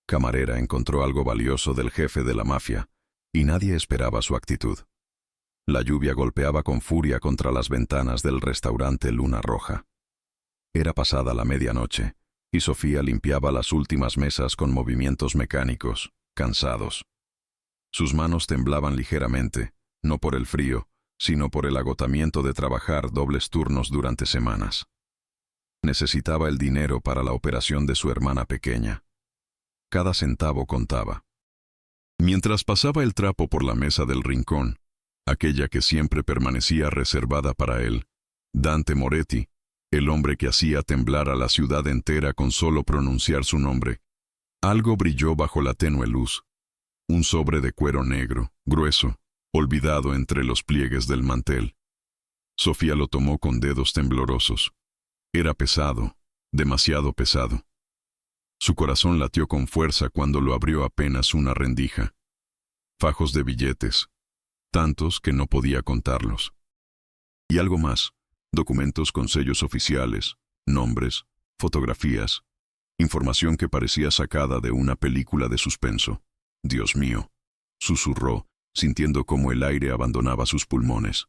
camarera encontró algo valioso del jefe de la mafia, y nadie esperaba su actitud. La lluvia golpeaba con furia contra las ventanas del restaurante Luna Roja. Era pasada la medianoche, y Sofía limpiaba las últimas mesas con movimientos mecánicos, cansados. Sus manos temblaban ligeramente, no por el frío, sino por el agotamiento de trabajar dobles turnos durante semanas. Necesitaba el dinero para la operación de su hermana pequeña. Cada centavo contaba. Mientras pasaba el trapo por la mesa del rincón, aquella que siempre permanecía reservada para él, Dante Moretti, el hombre que hacía temblar a la ciudad entera con solo pronunciar su nombre, algo brilló bajo la tenue luz. Un sobre de cuero negro, grueso, olvidado entre los pliegues del mantel. Sofía lo tomó con dedos temblorosos. Era pesado, demasiado pesado. Su corazón latió con fuerza cuando lo abrió apenas una rendija. Fajos de billetes, tantos que no podía contarlos. Y algo más, documentos con sellos oficiales, nombres, fotografías, información que parecía sacada de una película de suspenso. «Dios mío», susurró, sintiendo cómo el aire abandonaba sus pulmones.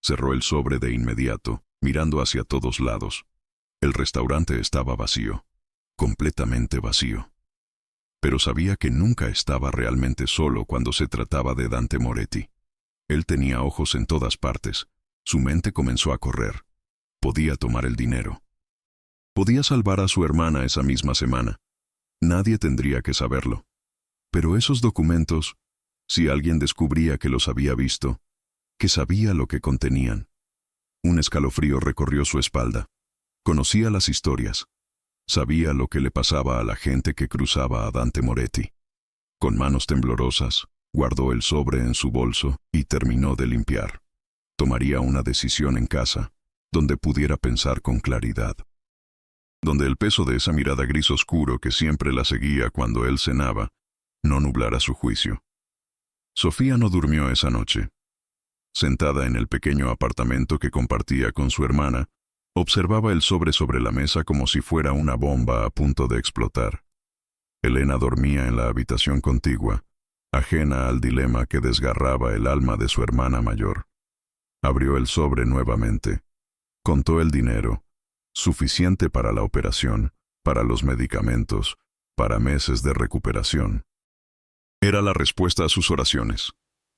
Cerró el sobre de inmediato, mirando hacia todos lados. El restaurante estaba vacío, completamente vacío. Pero sabía que nunca estaba realmente solo cuando se trataba de Dante Moretti. Él tenía ojos en todas partes. Su mente comenzó a correr. Podía tomar el dinero. Podía salvar a su hermana esa misma semana. Nadie tendría que saberlo. Pero esos documentos, si alguien descubría que los había visto, que sabía lo que contenían. Un escalofrío recorrió su espalda. Conocía las historias. Sabía lo que le pasaba a la gente que cruzaba a Dante Moretti. Con manos temblorosas, guardó el sobre en su bolso y terminó de limpiar. Tomaría una decisión en casa, donde pudiera pensar con claridad. Donde el peso de esa mirada gris oscuro que siempre la seguía cuando él cenaba, no nublara su juicio. Sofía no durmió esa noche. Sentada en el pequeño apartamento que compartía con su hermana, observaba el sobre la mesa como si fuera una bomba a punto de explotar. Elena dormía en la habitación contigua, ajena al dilema que desgarraba el alma de su hermana mayor. Abrió el sobre nuevamente. Contó el dinero, suficiente para la operación, para los medicamentos, para meses de recuperación. Era la respuesta a sus oraciones.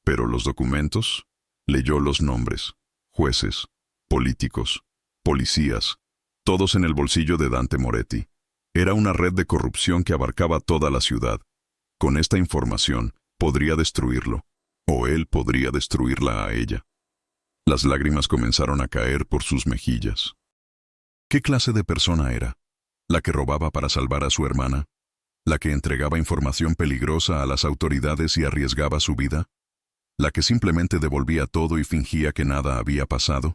Pero los documentos, leyó los nombres, jueces, políticos, policías, todos en el bolsillo de Dante Moretti. Era una red de corrupción que abarcaba toda la ciudad. Con esta información, podría destruirlo, o él podría destruirla a ella. Las lágrimas comenzaron a caer por sus mejillas. ¿Qué clase de persona era? ¿La que robaba para salvar a su hermana? ¿La que entregaba información peligrosa a las autoridades y arriesgaba su vida? ¿La que simplemente devolvía todo y fingía que nada había pasado?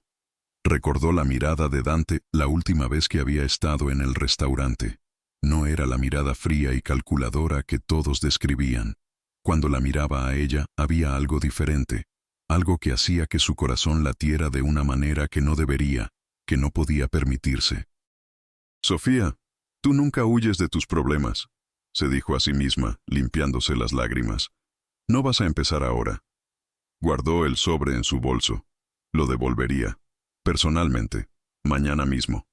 Recordó la mirada de Dante la última vez que había estado en el restaurante. No era la mirada fría y calculadora que todos describían. Cuando la miraba a ella, había algo diferente, algo que hacía que su corazón latiera de una manera que no debería, que no podía permitirse. «Sofía, tú nunca huyes de tus problemas», se dijo a sí misma, limpiándose las lágrimas. «No vas a empezar ahora». Guardó el sobre en su bolso. Lo devolvería, personalmente, mañana mismo.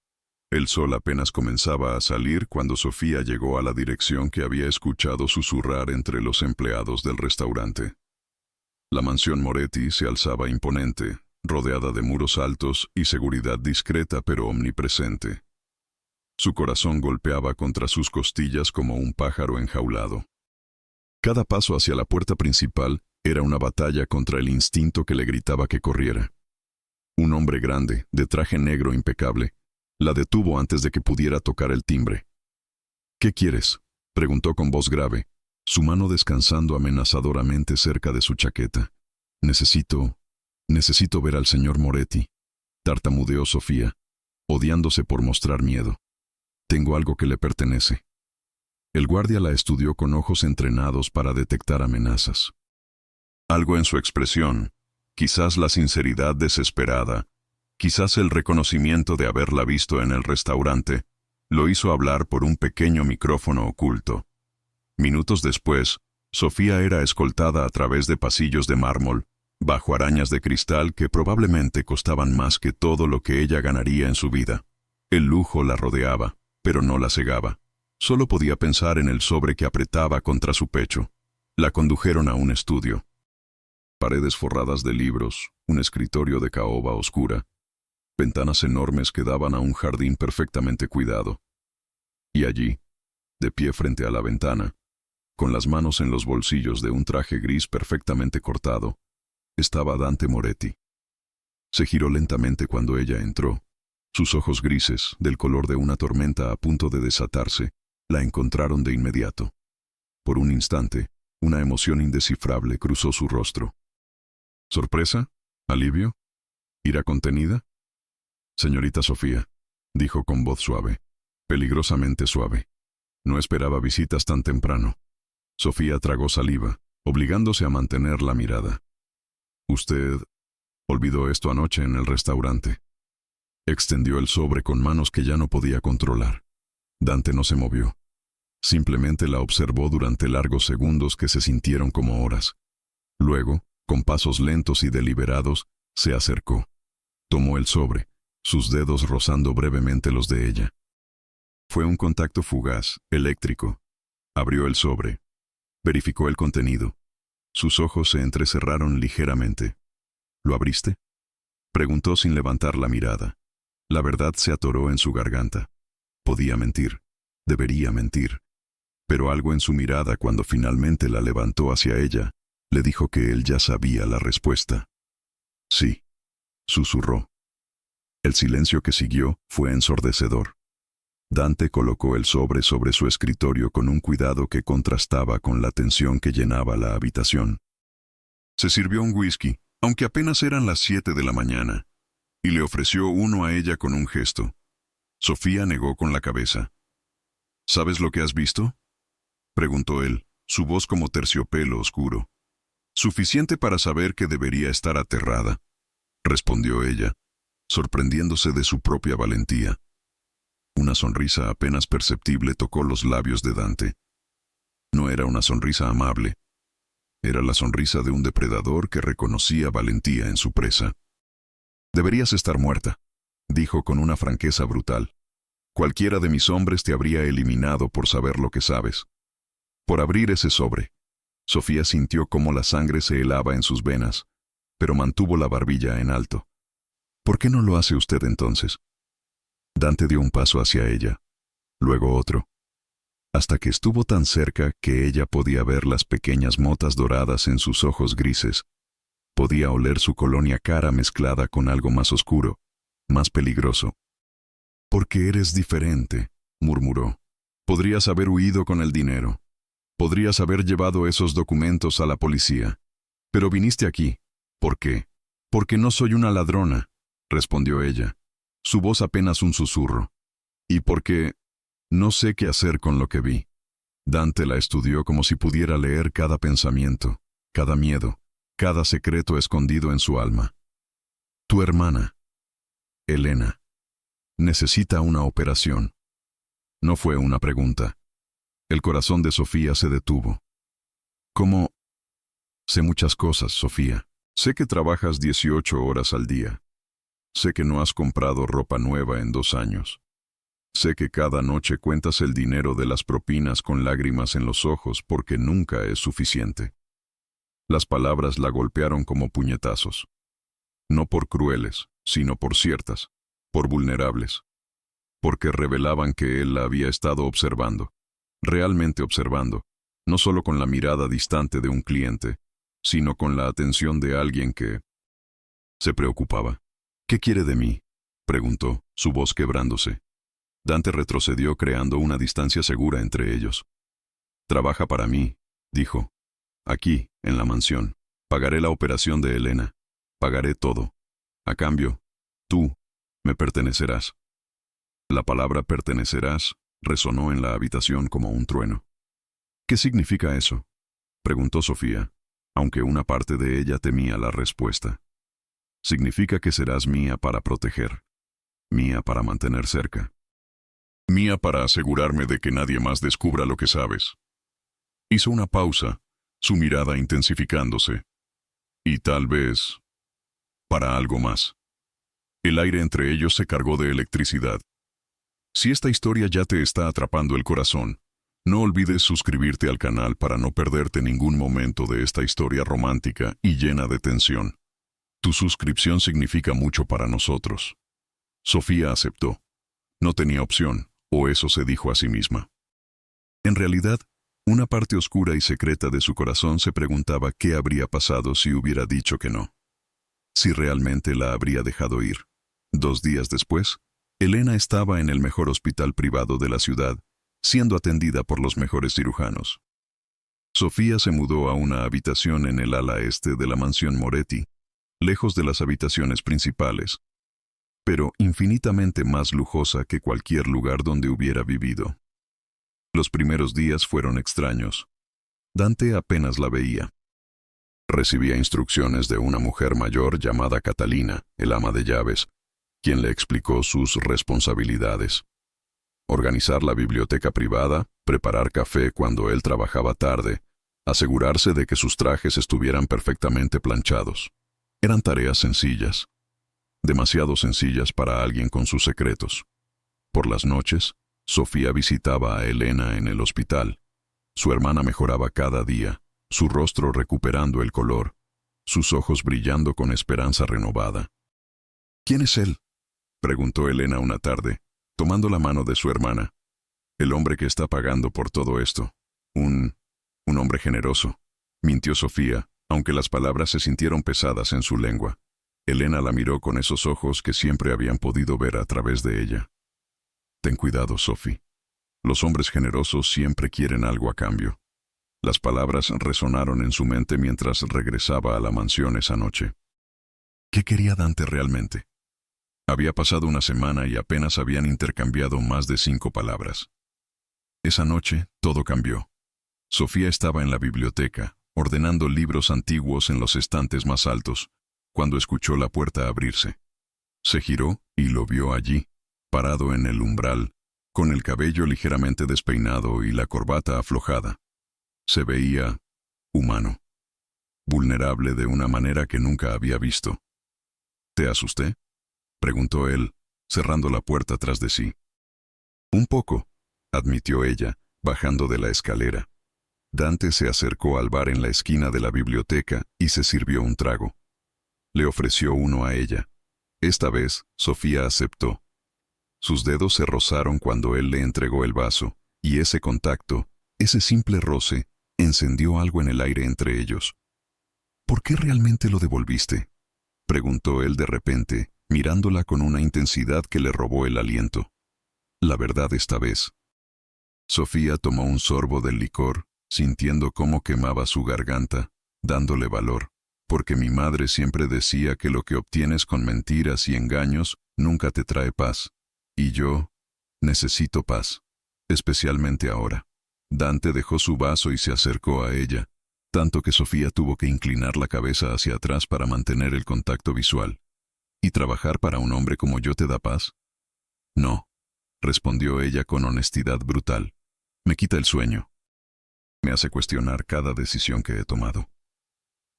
El sol apenas comenzaba a salir cuando Sofía llegó a la dirección que había escuchado susurrar entre los empleados del restaurante. La mansión Moretti se alzaba imponente, rodeada de muros altos y seguridad discreta pero omnipresente. Su corazón golpeaba contra sus costillas como un pájaro enjaulado. Cada paso hacia la puerta principal era una batalla contra el instinto que le gritaba que corriera. Un hombre grande, de traje negro impecable, la detuvo antes de que pudiera tocar el timbre. «¿Qué quieres?», preguntó con voz grave, su mano descansando amenazadoramente cerca de su chaqueta. Necesito ver al señor Moretti», tartamudeó Sofía, odiándose por mostrar miedo. «Tengo algo que le pertenece». El guardia la estudió con ojos entrenados para detectar amenazas. Algo en su expresión, quizás la sinceridad desesperada, quizás el reconocimiento de haberla visto en el restaurante, lo hizo hablar por un pequeño micrófono oculto. Minutos después, Sofía era escoltada a través de pasillos de mármol, bajo arañas de cristal que probablemente costaban más que todo lo que ella ganaría en su vida. El lujo la rodeaba, pero no la cegaba. Solo podía pensar en el sobre que apretaba contra su pecho. La condujeron a un estudio. Paredes forradas de libros, un escritorio de caoba oscura, ventanas enormes que daban a un jardín perfectamente cuidado. Y allí, de pie frente a la ventana, con las manos en los bolsillos de un traje gris perfectamente cortado, estaba Dante Moretti. Se giró lentamente cuando ella entró. Sus ojos grises, del color de una tormenta a punto de desatarse, la encontraron de inmediato. Por un instante, una emoción indescifrable cruzó su rostro. ¿Sorpresa? ¿Alivio? ¿Ira contenida? Señorita Sofía, dijo con voz suave, peligrosamente suave. No esperaba visitas tan temprano. Sofía tragó saliva, obligándose a mantener la mirada. Usted olvidó esto anoche en el restaurante. Extendió el sobre con manos que ya no podía controlar. Dante no se movió. Simplemente la observó durante largos segundos que se sintieron como horas. Luego, con pasos lentos y deliberados, se acercó. Tomó el sobre, sus dedos rozando brevemente los de ella. Fue un contacto fugaz, eléctrico. Abrió el sobre. Verificó el contenido. Sus ojos se entrecerraron ligeramente. ¿Lo abriste?, preguntó sin levantar la mirada. La verdad se atoró en su garganta. Podía mentir. Debería mentir. Pero algo en su mirada, cuando finalmente la levantó hacia ella, le dijo que él ya sabía la respuesta. Sí, susurró. El silencio que siguió fue ensordecedor. Dante colocó el sobre su escritorio con un cuidado que contrastaba con la tensión que llenaba la habitación. Se sirvió un whisky, aunque apenas eran las 7 de la mañana, y le ofreció uno a ella con un gesto. Sofía negó con la cabeza. ¿Sabes lo que has visto?, preguntó él, su voz como terciopelo oscuro. Suficiente para saber que debería estar aterrada, respondió ella, sorprendiéndose de su propia valentía. Una sonrisa apenas perceptible tocó los labios de Dante. No era una sonrisa amable. Era la sonrisa de un depredador que reconocía valentía en su presa. Deberías estar muerta, dijo con una franqueza brutal. Cualquiera de mis hombres te habría eliminado por saber lo que sabes. Por abrir ese sobre. Sofía sintió cómo la sangre se helaba en sus venas, pero mantuvo la barbilla en alto. ¿Por qué no lo hace usted entonces? Dante dio un paso hacia ella, luego otro, hasta que estuvo tan cerca que ella podía ver las pequeñas motas doradas en sus ojos grises. Podía oler su colonia cara mezclada con algo más oscuro, más peligroso. «Porque eres diferente», murmuró. «Podrías haber huido con el dinero. Podrías haber llevado esos documentos a la policía. Pero viniste aquí. ¿Por qué?» «Porque no soy una ladrona», respondió ella, su voz apenas un susurro. «Y porque no sé qué hacer con lo que vi». Dante la estudió como si pudiera leer cada pensamiento, cada miedo, cada secreto escondido en su alma. «Tu hermana, Elena, necesita una operación». No fue una pregunta. El corazón de Sofía se detuvo. «¿Cómo?» «Sé muchas cosas, Sofía. Sé que trabajas 18 horas al día. Sé que no has comprado ropa nueva en 2 años. Sé que cada noche cuentas el dinero de las propinas con lágrimas en los ojos porque nunca es suficiente». Las palabras la golpearon como puñetazos. No por crueles, sino por ciertas, por vulnerables. Porque revelaban que él la había estado observando, realmente observando, no solo con la mirada distante de un cliente, sino con la atención de alguien que se preocupaba. «¿Qué quiere de mí?», preguntó, su voz quebrándose. Dante retrocedió creando una distancia segura entre ellos. «Trabaja para mí», dijo. «Aquí, en la mansión. Pagaré la operación de Elena. Pagaré todo. A cambio, tú me pertenecerás». La palabra pertenecerás resonó en la habitación como un trueno. «¿Qué significa eso?», preguntó Sofía, aunque una parte de ella temía la respuesta. «Significa que serás mía para proteger, mía para mantener cerca, mía para asegurarme de que nadie más descubra lo que sabes». Hizo una pausa, su mirada intensificándose. Y tal vez, para algo más. El aire entre ellos se cargó de electricidad. Si esta historia ya te está atrapando el corazón, no olvides suscribirte al canal para no perderte ningún momento de esta historia romántica y llena de tensión. Tu suscripción significa mucho para nosotros. Sofía aceptó. No tenía opción, o eso se dijo a sí misma. En realidad, una parte oscura y secreta de su corazón se preguntaba qué habría pasado si hubiera dicho que no. Si realmente la habría dejado ir. 2 días después, Elena estaba en el mejor hospital privado de la ciudad, siendo atendida por los mejores cirujanos. Sofía se mudó a una habitación en el ala este de la mansión Moretti, lejos de las habitaciones principales, pero infinitamente más lujosa que cualquier lugar donde hubiera vivido. Los primeros días fueron extraños. Dante apenas la veía. Recibía instrucciones de una mujer mayor llamada Catalina, el ama de llaves, quien le explicó sus responsabilidades. Organizar la biblioteca privada, preparar café cuando él trabajaba tarde, asegurarse de que sus trajes estuvieran perfectamente planchados. Eran tareas sencillas, demasiado sencillas para alguien con sus secretos. Por las noches, Sofía visitaba a Elena en el hospital. Su hermana mejoraba cada día, su rostro recuperando el color, sus ojos brillando con esperanza renovada. «¿Quién es él?», preguntó Elena una tarde, tomando la mano de su hermana. «El hombre que está pagando por todo esto. Un hombre generoso», mintió Sofía, aunque las palabras se sintieron pesadas en su lengua. Elena la miró con esos ojos que siempre habían podido ver a través de ella. «Ten cuidado, Sophie. Los hombres generosos siempre quieren algo a cambio». Las palabras resonaron en su mente mientras regresaba a la mansión esa noche. ¿Qué quería Dante realmente? Había pasado una semana y apenas habían intercambiado más de 5 palabras. Esa noche, todo cambió. Sofía estaba en la biblioteca, ordenando libros antiguos en los estantes más altos, cuando escuchó la puerta abrirse. Se giró y lo vio allí, parado en el umbral, con el cabello ligeramente despeinado y la corbata aflojada. Se veía humano, vulnerable de una manera que nunca había visto. «¿Te asusté?», preguntó él, cerrando la puerta tras de sí. «Un poco», admitió ella, bajando de la escalera. Dante se acercó al bar en la esquina de la biblioteca y se sirvió un trago. Le ofreció uno a ella. Esta vez, Sofía aceptó. Sus dedos se rozaron cuando él le entregó el vaso, y ese contacto, ese simple roce, encendió algo en el aire entre ellos. «¿Por qué realmente lo devolviste?», preguntó él de repente, mirándola con una intensidad que le robó el aliento. «La verdad esta vez». Sofía tomó un sorbo del licor, sintiendo cómo quemaba su garganta, dándole valor, porque mi madre siempre decía que lo que obtienes con mentiras y engaños nunca te trae paz. Y yo necesito paz, especialmente ahora. Dante dejó su vaso y se acercó a ella, tanto que Sofía tuvo que inclinar la cabeza hacia atrás para mantener el contacto visual. «¿Y trabajar para un hombre como yo te da paz?». «No», respondió ella con honestidad brutal. «Me quita el sueño. Me hace cuestionar cada decisión que he tomado.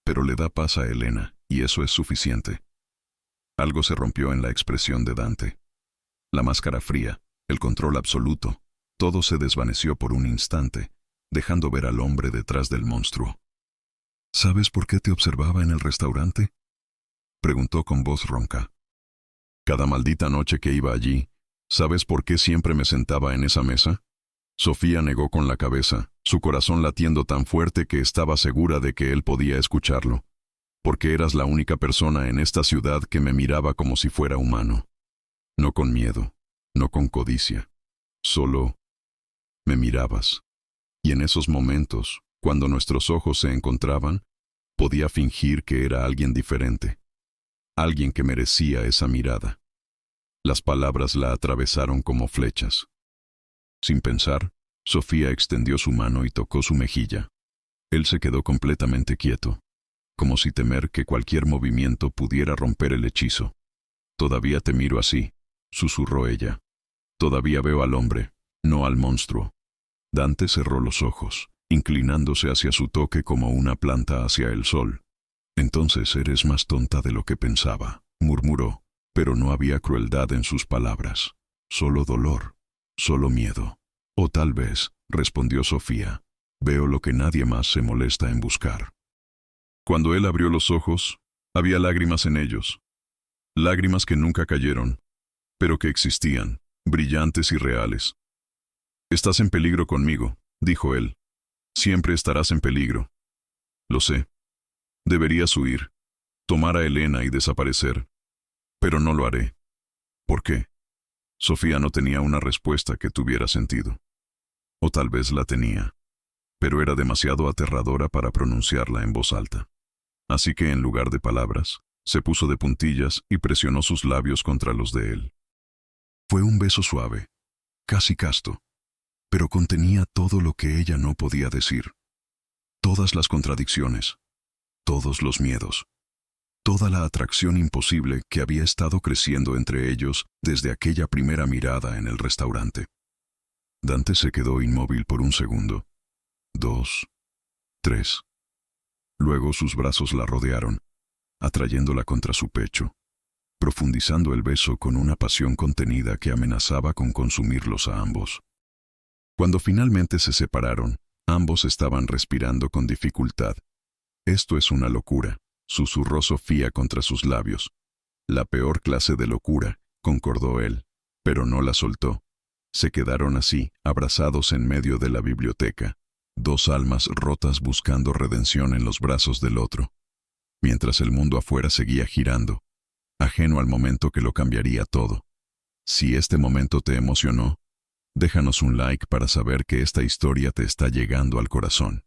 Pero le da paz a Elena, y eso es suficiente». Algo se rompió en la expresión de Dante. La máscara fría, el control absoluto, todo se desvaneció por un instante, dejando ver al hombre detrás del monstruo. «¿Sabes por qué te observaba en el restaurante?», preguntó con voz ronca. «Cada maldita noche que iba allí, ¿sabes por qué siempre me sentaba en esa mesa?». Sofía negó con la cabeza, su corazón latiendo tan fuerte que estaba segura de que él podía escucharlo. «Porque eras la única persona en esta ciudad que me miraba como si fuera humano. No con miedo, no con codicia. Solo me mirabas. Y en esos momentos, cuando nuestros ojos se encontraban, podía fingir que era alguien diferente. Alguien que merecía esa mirada». Las palabras la atravesaron como flechas. Sin pensar, Sofía extendió su mano y tocó su mejilla. Él se quedó completamente quieto, como si temer que cualquier movimiento pudiera romper el hechizo. «Todavía te miro así», susurró ella. «Todavía veo al hombre, no al monstruo». Dante cerró los ojos, inclinándose hacia su toque como una planta hacia el sol. Entonces eres más tonta de lo que pensaba, murmuró, pero no había crueldad en sus palabras. Solo dolor, solo miedo. O tal vez, respondió Sofía, veo lo que nadie más se molesta en buscar. Cuando él abrió los ojos, había lágrimas en ellos. Lágrimas que nunca cayeron, pero que existían, brillantes y reales. Estás en peligro conmigo, dijo él. Siempre estarás en peligro. Lo sé. Deberías huir, tomar a Elena y desaparecer. Pero no lo haré. ¿Por qué? Sofía no tenía una respuesta que tuviera sentido. O tal vez la tenía, pero era demasiado aterradora para pronunciarla en voz alta. Así que en lugar de palabras, se puso de puntillas y presionó sus labios contra los de él. Fue un beso suave, casi casto, pero contenía todo lo que ella no podía decir. Todas las contradicciones, todos los miedos, toda la atracción imposible que había estado creciendo entre ellos desde aquella primera mirada en el restaurante. Dante se quedó inmóvil por un segundo, 2, 3. Luego sus brazos la rodearon, atrayéndola contra su pecho, profundizando el beso con una pasión contenida que amenazaba con consumirlos a ambos. Cuando finalmente se separaron, ambos estaban respirando con dificultad. Esto es una locura, susurró Sofía contra sus labios. La peor clase de locura, concordó él, pero no la soltó. Se quedaron así, abrazados en medio de la biblioteca, dos almas rotas buscando redención en los brazos del otro, mientras el mundo afuera seguía girando, ajeno al momento que lo cambiaría todo. Si este momento te emocionó, déjanos un like para saber que esta historia te está llegando al corazón.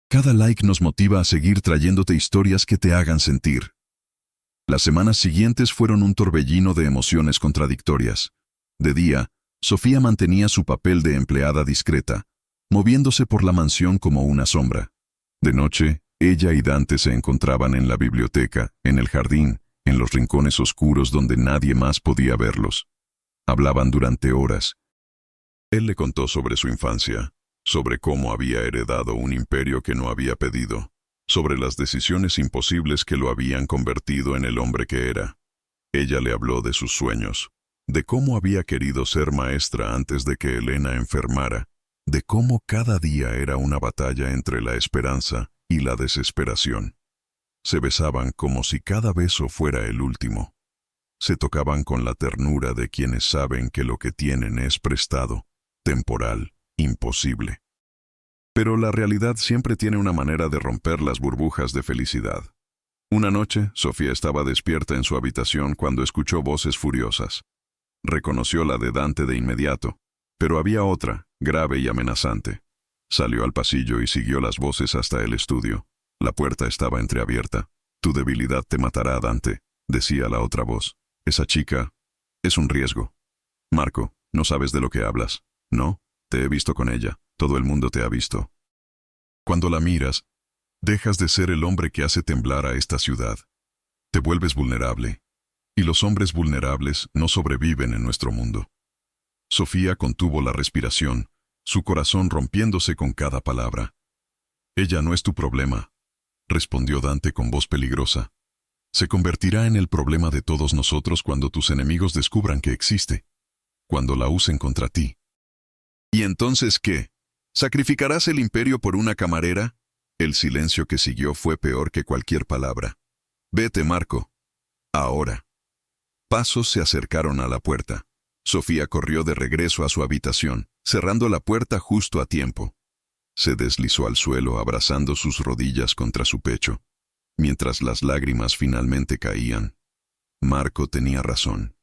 Cada like nos motiva a seguir trayéndote historias que te hagan sentir. Las semanas siguientes fueron un torbellino de emociones contradictorias. De día, Sofía mantenía su papel de empleada discreta, moviéndose por la mansión como una sombra. De noche, ella y Dante se encontraban en la biblioteca, en el jardín, en los rincones oscuros donde nadie más podía verlos. Hablaban durante horas. Él le contó sobre su infancia, sobre cómo había heredado un imperio que no había pedido, sobre las decisiones imposibles que lo habían convertido en el hombre que era. Ella le habló de sus sueños, de cómo había querido ser maestra antes de que Elena enfermara, de cómo cada día era una batalla entre la esperanza y la desesperación. Se besaban como si cada beso fuera el último. Se tocaban con la ternura de quienes saben que lo que tienen es prestado, temporal, imposible. Pero la realidad siempre tiene una manera de romper las burbujas de felicidad. Una noche, Sofía estaba despierta en su habitación cuando escuchó voces furiosas. Reconoció la de Dante de inmediato, pero había otra, grave y amenazante. Salió al pasillo y siguió las voces hasta el estudio. La puerta estaba entreabierta. Tu debilidad te matará, Dante, decía la otra voz. Esa chica es un riesgo. Marco, no sabes de lo que hablas. No, te he visto con ella. Todo el mundo te ha visto. Cuando la miras, dejas de ser el hombre que hace temblar a esta ciudad. Te vuelves vulnerable. Y los hombres vulnerables no sobreviven en nuestro mundo. Sofía contuvo la respiración, su corazón rompiéndose con cada palabra. Ella no es tu problema, respondió Dante con voz peligrosa. Se convertirá en el problema de todos nosotros cuando tus enemigos descubran que existe, cuando la usen contra ti. ¿Y entonces qué? ¿Sacrificarás el imperio por una camarera? El silencio que siguió fue peor que cualquier palabra. Vete, Marco. Ahora. Pasos se acercaron a la puerta. Sofía corrió de regreso a su habitación, cerrando la puerta justo a tiempo. Se deslizó al suelo abrazando sus rodillas contra su pecho, mientras las lágrimas finalmente caían. Marco tenía razón.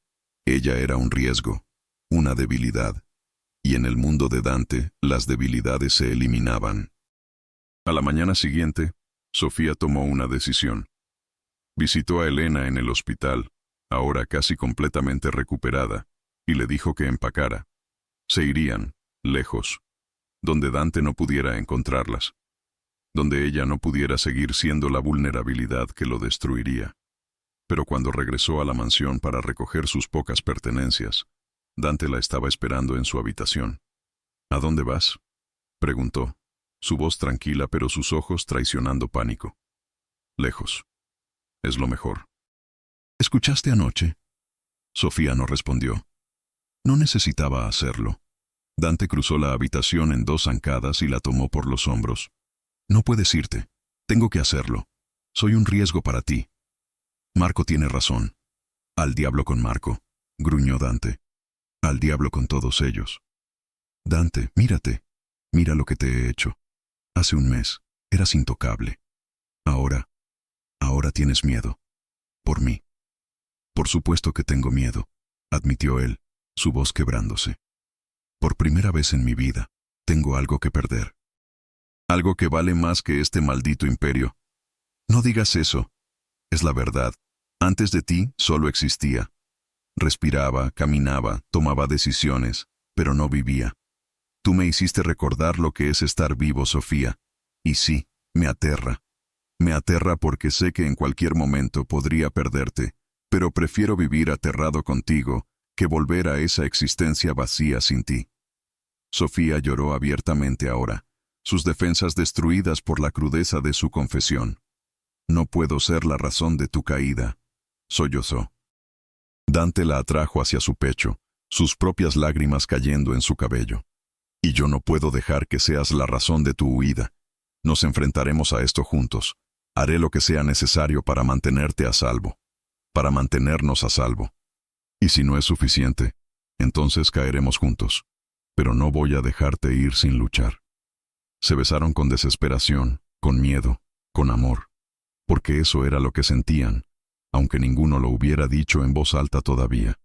Ella era un riesgo, una debilidad, y en el mundo de Dante las debilidades se eliminaban. A la mañana siguiente, Sofía tomó una decisión. Visitó a Elena en el hospital, ahora casi completamente recuperada, y le dijo que empacara. Se irían, lejos, donde Dante no pudiera encontrarlas, donde ella no pudiera seguir siendo la vulnerabilidad que lo destruiría. Pero cuando regresó a la mansión para recoger sus pocas pertenencias, Dante la estaba esperando en su habitación. ¿A dónde vas?, preguntó. su voz tranquila pero sus ojos traicionando pánico. Lejos. Es lo mejor. ¿Escuchaste anoche? Sofía no respondió. No necesitaba hacerlo. Dante cruzó la habitación en 2 zancadas y la tomó por los hombros. No puedes irte. Tengo que hacerlo. Soy un riesgo para ti. Marco tiene razón. Al diablo con Marco, gruñó Dante. Al diablo con todos ellos. Dante, mírate. Mira lo que te he hecho. Hace un mes, eras intocable. Ahora tienes miedo. Por mí. Por supuesto que tengo miedo, admitió él, su voz quebrándose. Por primera vez en mi vida, tengo algo que perder. Algo que vale más que este maldito imperio. No digas eso. Es la verdad. Antes de ti solo existía. Respiraba, caminaba, tomaba decisiones, pero no vivía. Tú me hiciste recordar lo que es estar vivo, Sofía. Y sí, me aterra. Me aterra porque sé que en cualquier momento podría perderte, pero prefiero vivir aterrado contigo que volver a esa existencia vacía sin ti. Sofía lloró abiertamente ahora, sus defensas destruidas por la crudeza de su confesión. No puedo ser la razón de tu caída, sollozó. Dante la atrajo hacia su pecho, sus propias lágrimas cayendo en su cabello. Y yo no puedo dejar que seas la razón de tu huida. Nos enfrentaremos a esto juntos. Haré lo que sea necesario para mantenerte a salvo. Para mantenernos a salvo. Y si no es suficiente, entonces caeremos juntos. Pero no voy a dejarte ir sin luchar. Se besaron con desesperación, con miedo, con amor. Porque eso era lo que sentían, aunque ninguno lo hubiera dicho en voz alta todavía.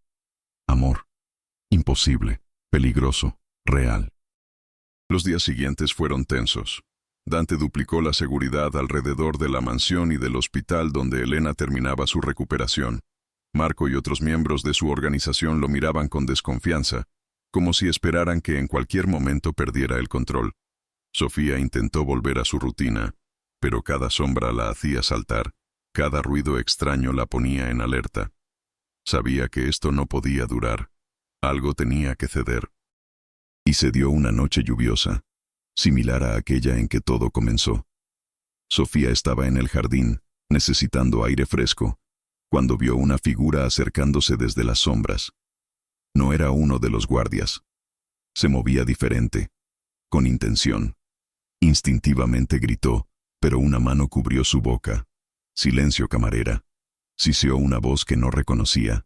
Amor. Imposible, peligroso, real. Los días siguientes fueron tensos. Dante duplicó la seguridad alrededor de la mansión y del hospital donde Elena terminaba su recuperación. Marco y otros miembros de su organización lo miraban con desconfianza, como si esperaran que en cualquier momento perdiera el control. Sofía intentó volver a su rutina, pero cada sombra la hacía saltar, cada ruido extraño la ponía en alerta. Sabía que esto no podía durar. Algo tenía que ceder. Y se dio una noche lluviosa, similar a aquella en que todo comenzó. Sofía estaba en el jardín, necesitando aire fresco, cuando vio una figura acercándose desde las sombras. No era uno de los guardias. Se movía diferente, con intención. Instintivamente gritó, pero una mano cubrió su boca. Silencio, camarera. Siseó una voz que no reconocía.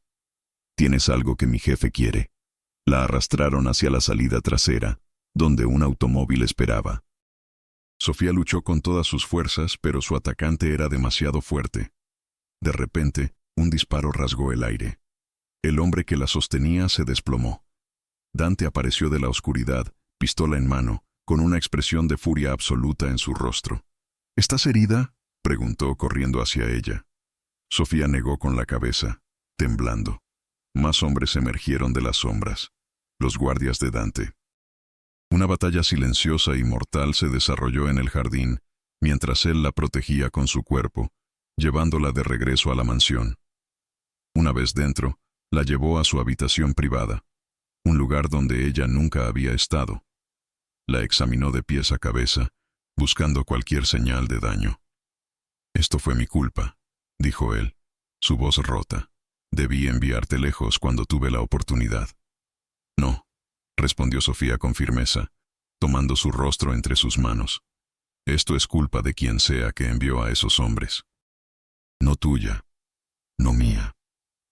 Tienes algo que mi jefe quiere. La arrastraron hacia la salida trasera, donde un automóvil esperaba. Sofía luchó con todas sus fuerzas, pero su atacante era demasiado fuerte. De repente, un disparo rasgó el aire. El hombre que la sostenía se desplomó. Dante apareció de la oscuridad, pistola en mano, con una expresión de furia absoluta en su rostro. ¿Estás herida?, preguntó corriendo hacia ella. Sofía negó con la cabeza, temblando. Más hombres emergieron de las sombras. Los guardias de Dante. Una batalla silenciosa y mortal se desarrolló en el jardín, mientras él la protegía con su cuerpo, llevándola de regreso a la mansión. Una vez dentro, la llevó a su habitación privada, un lugar donde ella nunca había estado. La examinó de pies a cabeza, buscando cualquier señal de daño. «Esto fue mi culpa», dijo él, su voz rota. «Debí enviarte lejos cuando tuve la oportunidad». «No», respondió Sofía con firmeza, tomando su rostro entre sus manos. «Esto es culpa de quien sea que envió a esos hombres. No tuya, no mía.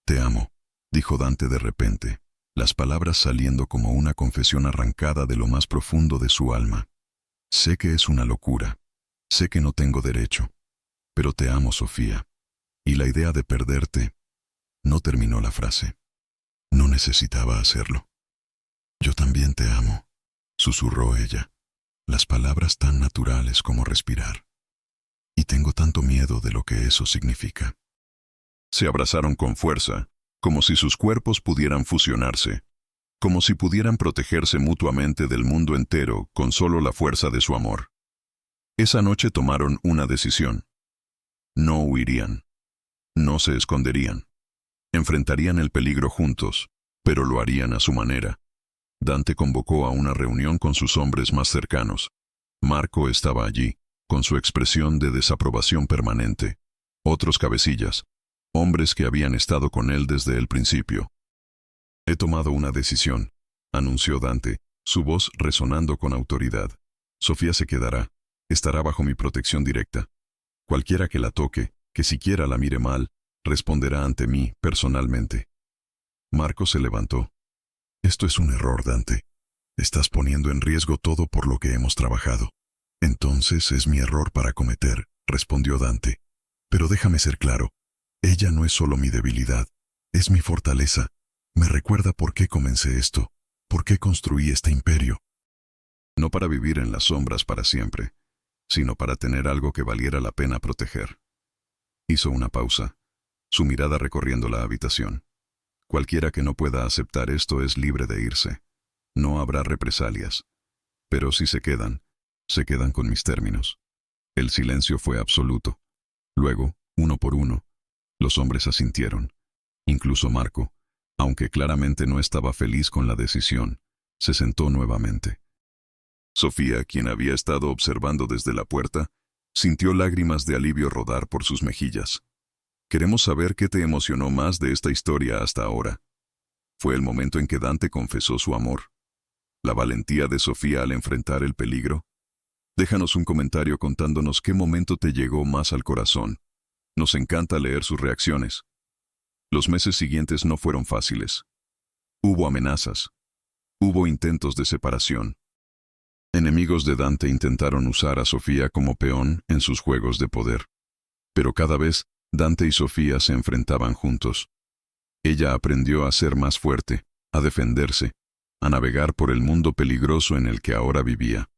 Te amo», dijo Dante de repente, las palabras saliendo como una confesión arrancada de lo más profundo de su alma. «Sé que es una locura, sé que no tengo derecho, pero te amo, Sofía. Y la idea de perderte…» No terminó la frase. No necesitaba hacerlo. «Yo también te amo», susurró ella, las palabras tan naturales como respirar. «Y tengo tanto miedo de lo que eso significa». Se abrazaron con fuerza, como si sus cuerpos pudieran fusionarse, como si pudieran protegerse mutuamente del mundo entero con solo la fuerza de su amor. Esa noche tomaron una decisión. No huirían. No se esconderían. Enfrentarían el peligro juntos, pero lo harían a su manera. Dante convocó a una reunión con sus hombres más cercanos. Marco estaba allí, con su expresión de desaprobación permanente. Otros cabecillas, hombres que habían estado con él desde el principio. He tomado una decisión, anunció Dante, su voz resonando con autoridad. Sofía se quedará, estará bajo mi protección directa. Cualquiera que la toque, que siquiera la mire mal, responderá ante mí personalmente. Marco se levantó. Esto es un error, Dante. Estás poniendo en riesgo todo por lo que hemos trabajado. Entonces es mi error para cometer, respondió Dante. Pero déjame ser claro, ella no es solo mi debilidad, es mi fortaleza. Me recuerda por qué comencé esto, por qué construí este imperio. No para vivir en las sombras para siempre, sino para tener algo que valiera la pena proteger. Hizo una pausa, su mirada recorriendo la habitación. Cualquiera que no pueda aceptar esto es libre de irse. No habrá represalias. Pero si se quedan con mis términos. El silencio fue absoluto. Luego, uno por uno, los hombres asintieron. Incluso Marco, aunque claramente no estaba feliz con la decisión, se sentó nuevamente. Sofía, quien había estado observando desde la puerta, sintió lágrimas de alivio rodar por sus mejillas. Queremos saber qué te emocionó más de esta historia hasta ahora. Fue el momento en que Dante confesó su amor. La valentía de Sofía al enfrentar el peligro. Déjanos un comentario contándonos qué momento te llegó más al corazón. Nos encanta leer sus reacciones. Los meses siguientes no fueron fáciles. Hubo amenazas. Hubo intentos de separación. Enemigos de Dante intentaron usar a Sofía como peón en sus juegos de poder. Pero cada vez, Dante y Sofía se enfrentaban juntos. Ella aprendió a ser más fuerte, a defenderse, a navegar por el mundo peligroso en el que ahora vivía.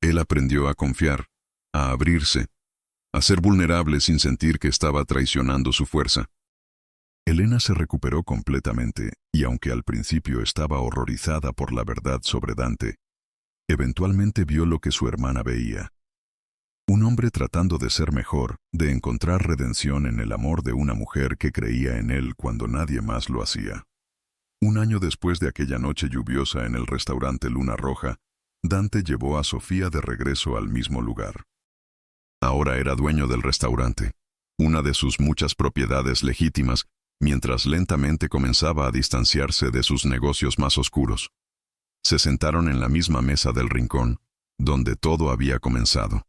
Él aprendió a confiar, a abrirse, a ser vulnerable sin sentir que estaba traicionando su fuerza. Elena se recuperó completamente, y aunque al principio estaba horrorizada por la verdad sobre Dante, eventualmente vio lo que su hermana veía. Un hombre tratando de ser mejor, de encontrar redención en el amor de una mujer que creía en él cuando nadie más lo hacía. Un año después de aquella noche lluviosa en el restaurante Luna Roja, Dante llevó a Sofía de regreso al mismo lugar. Ahora era dueño del restaurante, una de sus muchas propiedades legítimas, mientras lentamente comenzaba a distanciarse de sus negocios más oscuros. Se sentaron en la misma mesa del rincón, donde todo había comenzado.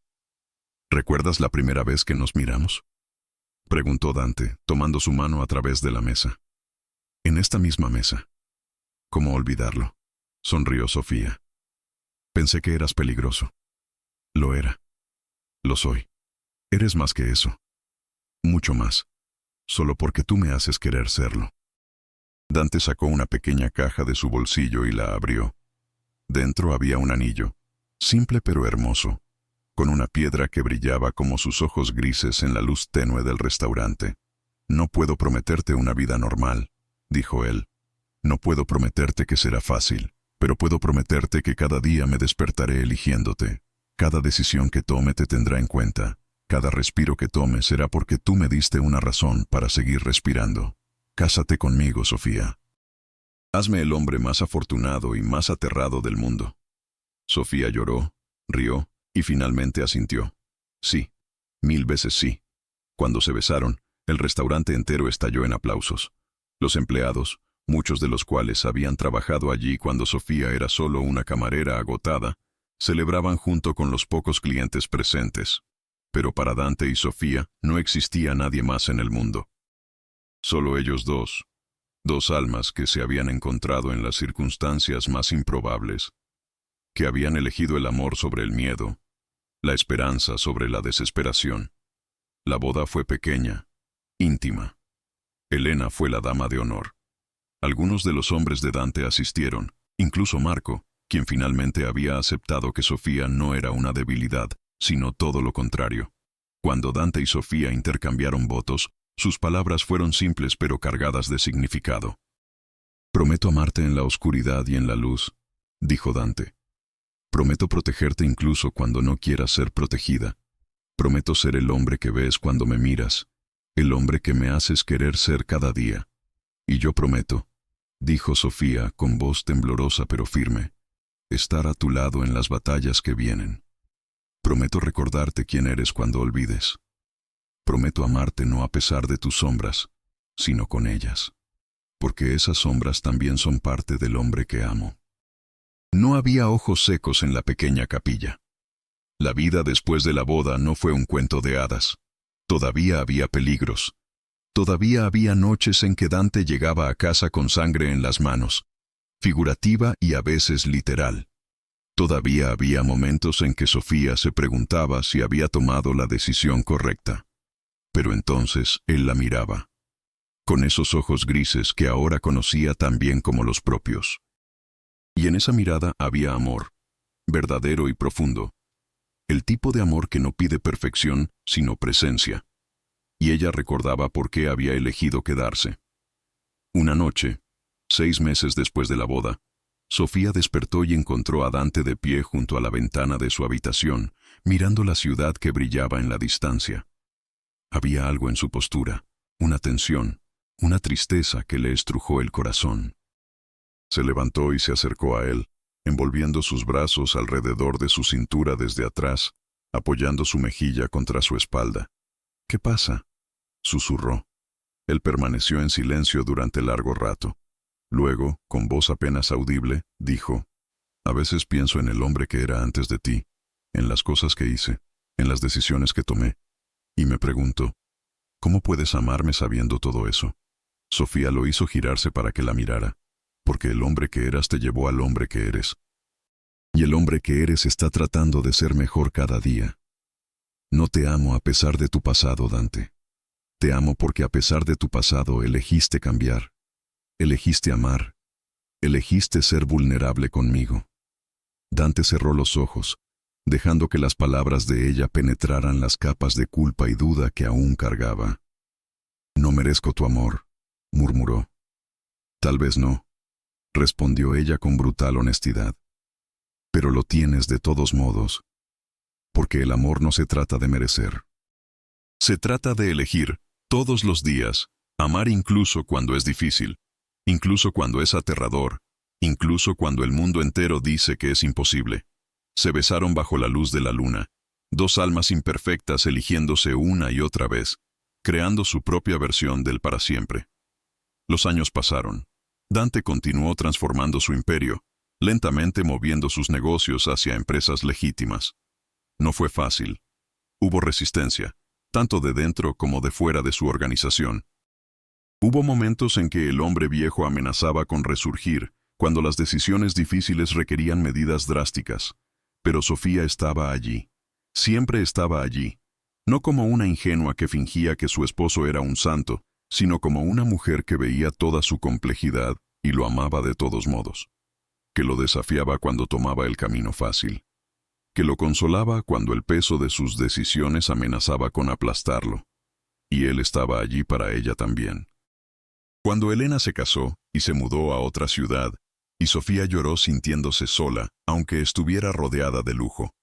¿Recuerdas la primera vez que nos miramos?, preguntó Dante, tomando su mano a través de la mesa. En esta misma mesa. ¿Cómo olvidarlo?, sonrió Sofía. Pensé que eras peligroso. Lo era. Lo soy. Eres más que eso. Mucho más. Solo porque tú me haces querer serlo. Dante sacó una pequeña caja de su bolsillo y la abrió. Dentro había un anillo, simple pero hermoso, con una piedra que brillaba como sus ojos grises en la luz tenue del restaurante. No puedo prometerte una vida normal, dijo él. No puedo prometerte que será fácil, pero puedo prometerte que cada día me despertaré eligiéndote. Cada decisión que tome te tendrá en cuenta. Cada respiro que tome será porque tú me diste una razón para seguir respirando. Cásate conmigo, Sofía. Hazme el hombre más afortunado y más aterrado del mundo. Sofía lloró, rió y finalmente asintió. Sí, 1000 veces sí. Cuando se besaron, el restaurante entero estalló en aplausos. Los empleados, muchos de los cuales habían trabajado allí cuando Sofía era solo una camarera agotada, celebraban junto con los pocos clientes presentes. Pero para Dante y Sofía no existía nadie más en el mundo. Solo ellos dos. Dos almas que se habían encontrado en las circunstancias más improbables, que habían elegido el amor sobre el miedo, la esperanza sobre la desesperación. La boda fue pequeña, íntima. Elena fue la dama de honor. Algunos de los hombres de Dante asistieron, incluso Marco, quien finalmente había aceptado que Sofía no era una debilidad, sino todo lo contrario. Cuando Dante y Sofía intercambiaron votos, sus palabras fueron simples pero cargadas de significado. Prometo amarte en la oscuridad y en la luz, dijo Dante. Prometo protegerte incluso cuando no quieras ser protegida. Prometo ser el hombre que ves cuando me miras, el hombre que me haces querer ser cada día. Y yo prometo, dijo Sofía con voz temblorosa pero firme, estar a tu lado en las batallas que vienen. Prometo recordarte quién eres cuando olvides. Prometo amarte no a pesar de tus sombras, sino con ellas. Porque esas sombras también son parte del hombre que amo. No había ojos secos en la pequeña capilla. La vida después de la boda no fue un cuento de hadas. Todavía había peligros. Todavía había noches en que Dante llegaba a casa con sangre en las manos, figurativa y a veces literal. Todavía había momentos en que Sofía se preguntaba si había tomado la decisión correcta. Pero entonces él la miraba, con esos ojos grises que ahora conocía tan bien como los propios. Y en esa mirada había amor, verdadero y profundo. El tipo de amor que no pide perfección, sino presencia. Y ella recordaba por qué había elegido quedarse. Una noche, 6 meses después de la boda, Sofía despertó y encontró a Dante de pie junto a la ventana de su habitación, mirando la ciudad que brillaba en la distancia. Había algo en su postura, una tensión, una tristeza que le estrujó el corazón. Se levantó y se acercó a él, envolviendo sus brazos alrededor de su cintura desde atrás, apoyando su mejilla contra su espalda. «¿Qué pasa?», susurró. Él permaneció en silencio durante largo rato. Luego, con voz apenas audible, dijo: «A veces pienso en el hombre que era antes de ti, en las cosas que hice, en las decisiones que tomé, y me pregunto, ¿cómo puedes amarme sabiendo todo eso?». Sofía lo hizo girarse para que la mirara, porque el hombre que eras te llevó al hombre que eres. Y el hombre que eres está tratando de ser mejor cada día. No te amo a pesar de tu pasado, Dante. Te amo porque a pesar de tu pasado elegiste cambiar. Elegiste amar. Elegiste ser vulnerable conmigo. Dante cerró los ojos, dejando que las palabras de ella penetraran las capas de culpa y duda que aún cargaba. «No merezco tu amor», murmuró. «Tal vez no», respondió ella con brutal honestidad. «Pero lo tienes de todos modos, porque el amor no se trata de merecer. Se trata de elegir, todos los días, amar incluso cuando es difícil, incluso cuando es aterrador, incluso cuando el mundo entero dice que es imposible». Se besaron bajo la luz de la luna, 2 almas imperfectas eligiéndose una y otra vez, creando su propia versión del para siempre. Los años pasaron. Dante continuó transformando su imperio, lentamente moviendo sus negocios hacia empresas legítimas. No fue fácil. Hubo resistencia, tanto de dentro como de fuera de su organización. Hubo momentos en que el hombre viejo amenazaba con resurgir, cuando las decisiones difíciles requerían medidas drásticas. Pero Sofía estaba allí. Siempre estaba allí. No como una ingenua que fingía que su esposo era un santo, sino como una mujer que veía toda su complejidad y lo amaba de todos modos. Que lo desafiaba cuando tomaba el camino fácil. Que lo consolaba cuando el peso de sus decisiones amenazaba con aplastarlo. Y él estaba allí para ella también. Cuando Elena se casó y se mudó a otra ciudad, y Sofía lloró sintiéndose sola, aunque estuviera rodeada de lujo.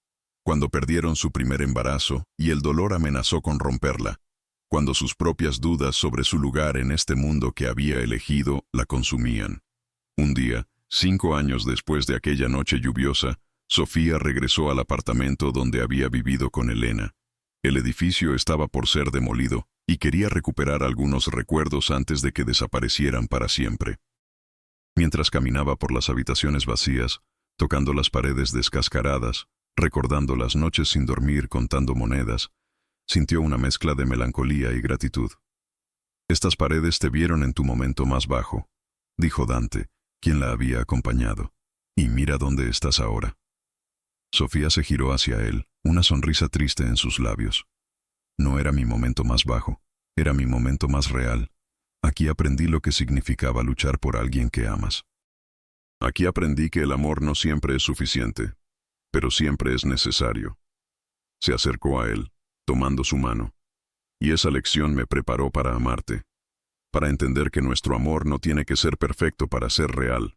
Cuando perdieron su primer embarazo y el dolor amenazó con romperla. Cuando sus propias dudas sobre su lugar en este mundo que había elegido la consumían. Un día, 5 años después de aquella noche lluviosa, Sofía regresó al apartamento donde había vivido con Elena. El edificio estaba por ser demolido y quería recuperar algunos recuerdos antes de que desaparecieran para siempre. Mientras caminaba por las habitaciones vacías, tocando las paredes descascaradas, recordando las noches sin dormir contando monedas, sintió una mezcla de melancolía y gratitud. «Estas paredes te vieron en tu momento más bajo», dijo Dante, quien la había acompañado. «Y mira dónde estás ahora». Sofía se giró hacia él, una sonrisa triste en sus labios. «No era mi momento más bajo, era mi momento más real. Aquí aprendí lo que significaba luchar por alguien que amas. Aquí aprendí que el amor no siempre es suficiente, pero siempre es necesario». Se acercó a él, tomando su mano. «Y esa lección me preparó para amarte, para entender que nuestro amor no tiene que ser perfecto para ser real.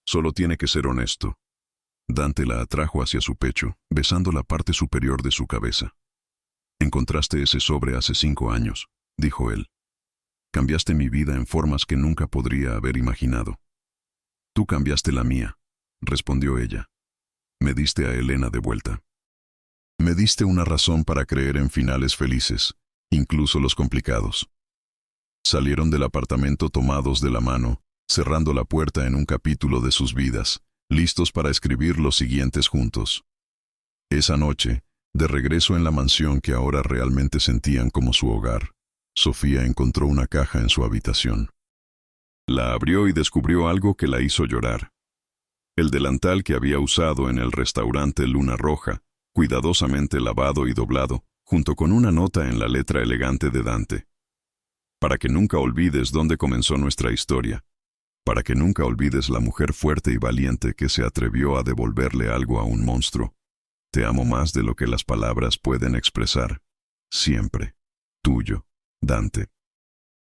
Solo tiene que ser honesto». Dante la atrajo hacia su pecho, besando la parte superior de su cabeza. «Encontraste ese sobre hace 5 años», dijo él. «Cambiaste mi vida en formas que nunca podría haber imaginado». «Tú cambiaste la mía», respondió ella. «Me diste a Elena de vuelta». Me diste una razón para creer en finales felices, incluso los complicados. Salieron del apartamento tomados de la mano, cerrando la puerta en un capítulo de sus vidas, listos para escribir los siguientes juntos. Esa noche, de regreso en la mansión que ahora realmente sentían como su hogar, Sofía encontró una caja en su habitación. La abrió y descubrió algo que la hizo llorar. El delantal que había usado en el restaurante Luna Roja, cuidadosamente lavado y doblado, junto con una nota en la letra elegante de Dante. Para que nunca olvides dónde comenzó nuestra historia. Para que nunca olvides la mujer fuerte y valiente que se atrevió a devolverle algo a un monstruo. Te amo más de lo que las palabras pueden expresar. Siempre. Tuyo, Dante.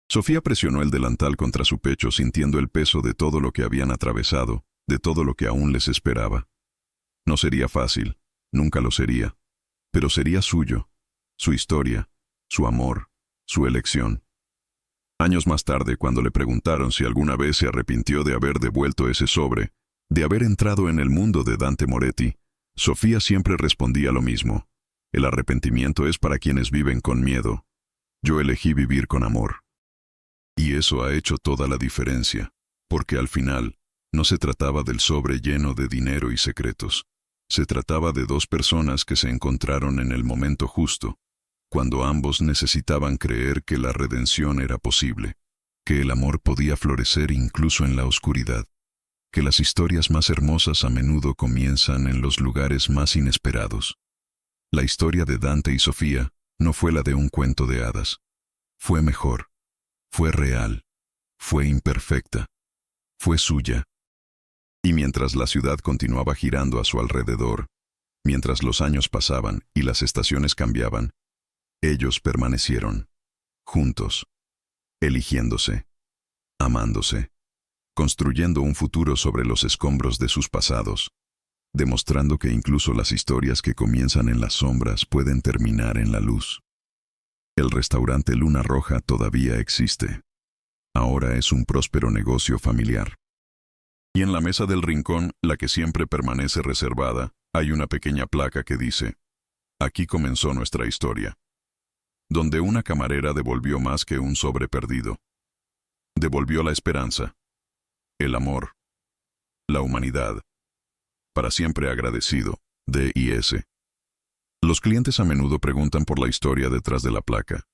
Sofía presionó el delantal contra su pecho sintiendo el peso de todo lo que habían atravesado, de todo lo que aún les esperaba. No sería fácil, nunca lo sería, pero sería suyo, su historia, su amor, su elección. Años más tarde, cuando le preguntaron si alguna vez se arrepintió de haber devuelto ese sobre, de haber entrado en el mundo de Dante Moretti, Sofía siempre respondía lo mismo. El arrepentimiento es para quienes viven con miedo. Yo elegí vivir con amor. Y eso ha hecho toda la diferencia, porque al final, no se trataba del sobre lleno de dinero y secretos. Se trataba de dos personas que se encontraron en el momento justo, cuando ambos necesitaban creer que la redención era posible, que el amor podía florecer incluso en la oscuridad, que las historias más hermosas a menudo comienzan en los lugares más inesperados. La historia de Dante y Sofía no fue la de un cuento de hadas. Fue mejor, fue real, fue imperfecta, fue suya. Y mientras la ciudad continuaba girando a su alrededor, mientras los años pasaban y las estaciones cambiaban, ellos permanecieron, juntos, eligiéndose, amándose, construyendo un futuro sobre los escombros de sus pasados, demostrando que incluso las historias que comienzan en las sombras pueden terminar en la luz. El restaurante Luna Roja todavía existe. Ahora es un próspero negocio familiar. Y en la mesa del rincón, la que siempre permanece reservada, hay una pequeña placa que dice: aquí comenzó nuestra historia. Donde una camarera devolvió más que un sobre perdido. Devolvió la esperanza, el amor, la humanidad. Para siempre agradecido, D.I.S. Los clientes a menudo preguntan por la historia detrás de la placa,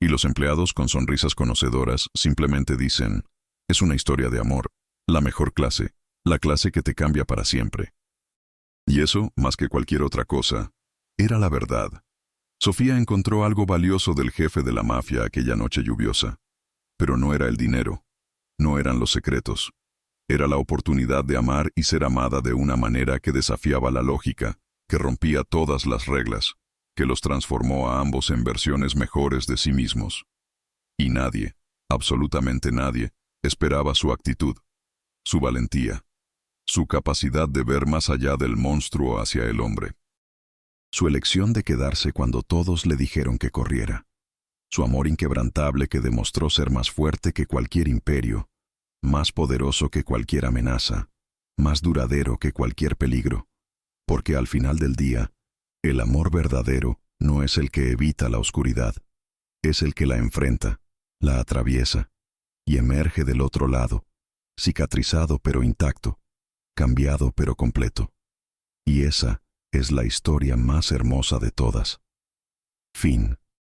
y los empleados con sonrisas conocedoras simplemente dicen: es una historia de amor, la mejor clase, la clase que te cambia para siempre. Y eso, más que cualquier otra cosa, era la verdad. Sofía encontró algo valioso del jefe de la mafia aquella noche lluviosa. Pero no era el dinero, no eran los secretos. Era la oportunidad de amar y ser amada de una manera que desafiaba la lógica, que rompía todas las reglas, que los transformó a ambos en versiones mejores de sí mismos. Y nadie, absolutamente nadie, esperaba su actitud, su valentía, su capacidad de ver más allá del monstruo hacia el hombre. Su elección de quedarse cuando todos le dijeron que corriera. Su amor inquebrantable que demostró ser más fuerte que cualquier imperio, más poderoso que cualquier amenaza, más duradero que cualquier peligro. Porque al final del día, el amor verdadero no es el que evita la oscuridad, es el que la enfrenta, la atraviesa y emerge del otro lado, cicatrizado pero intacto, cambiado pero completo. Y esa es la historia más hermosa de todas. Fin.